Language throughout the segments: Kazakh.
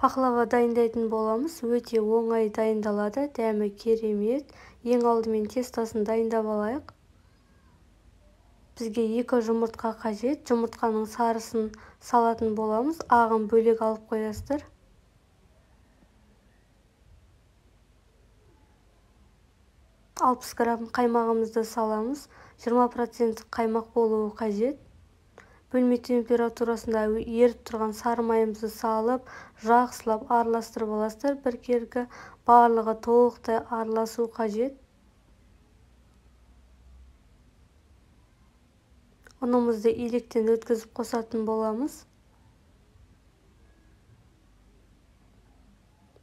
Пахлава дайындайтын боламыз. Өте оңай дайындалады. Дәмі керемет. Ең алдымен тестасын дайындап алайық. Бізге 2 жұмыртқа қажет. Жұмыртқаның сарысын салатын боламыз. Ағын бөлек алып қоясыздар. Алпыс грамм қаймағымызды саламыз. 20% қаймақ болуы қажет. Бөлме температурасында еріп тұрған сары майымызды салып, жақсылап араластырып аласыздар. Бір кергі барлығы толықтай араласу қажет. Ұнымызды електен өткізіп қосатын боламыз.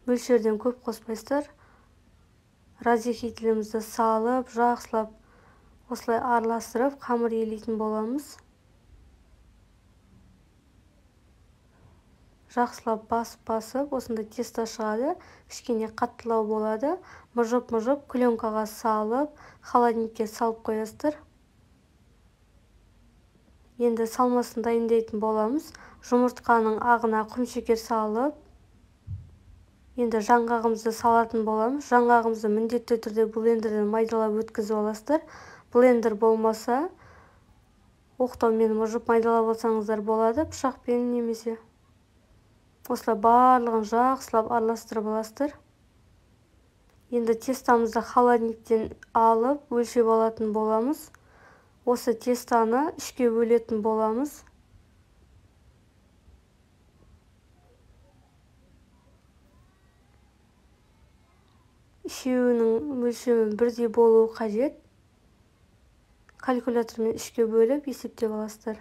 Мөлшерден көп қоспайсыздар. Разъединителімізді салып, жақсылап осылай араластырып, қамыр елейтін боламыз. Жақсылап басып, осында тесто шығады. Кішкене қаттылау болады. Мұжып, пленкаға салып, холодильникке салып қоясыздар. Енді салмасын дайындайтын боламыз. Жұмыртқаның ағына құмшекер салып, енді жаңғағымызды салатын боламыз. Жаңғағымызды міндетті түрде блендерден майдалап өткізіп аласыздар. Блендер болмаса, оқтаумен мұжып майдалап алсаңыздар болады, пышақпен немесе. Осылай барлығын жақсылап араластырып аласыздар. Енді тестамызды холодильниктен алып, өлшеп алатын боламыз. Осы тестаны 3-ке бөлетін боламыз. Үшеуінің мөлшері бірдей болуы қажет. Калькулятормен 3-ке бөліп есептеп аласыздар.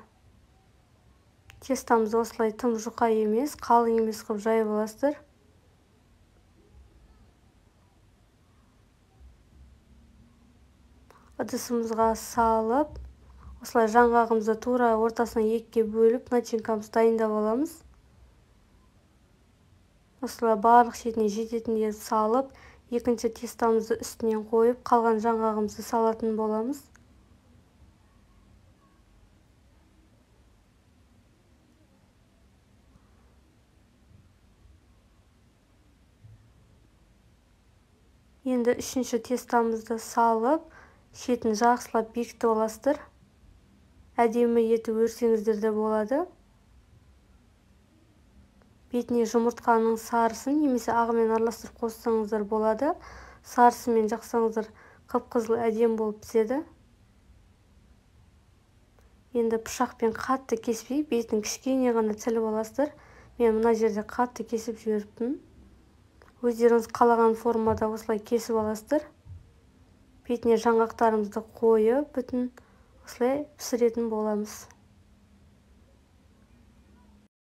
Тестамызды осылай тым жұқа емес, қалың емес қылып жайып аласыздар. Ыдысымызға салып, осылай жаңғағымызды тура ортасына 2-ке бөліп, начинкамызды дайындап аламыз. Осылай барлық шетіне жететіндей салып, екінші тестамызды үстінен қойып, қалған жаңғағымызды салатын боламыз. Енді 3-ші тестамызды салып, шетін жақсылап бекітіп аласыздар. Әдемі етіп өрсеңіздер де болады. Бетіне жұмыртқаның сарысын немесе ағымен араластырып қоссаңыздар болады. Сарысымен жақсаңыздар қып-қызыл әдем болып піседі. Енді пышақпен қатты кеспей, бетін кішкене ғана тіліп аласыздар. Мен мына жерде қатты кесіп жіберіппін. Өздеріңіз қалаған формада осылай кесіп аласыздар. Бетіне жаңғақтарымызды қойып, бүтін осылай пісіретін боламыз.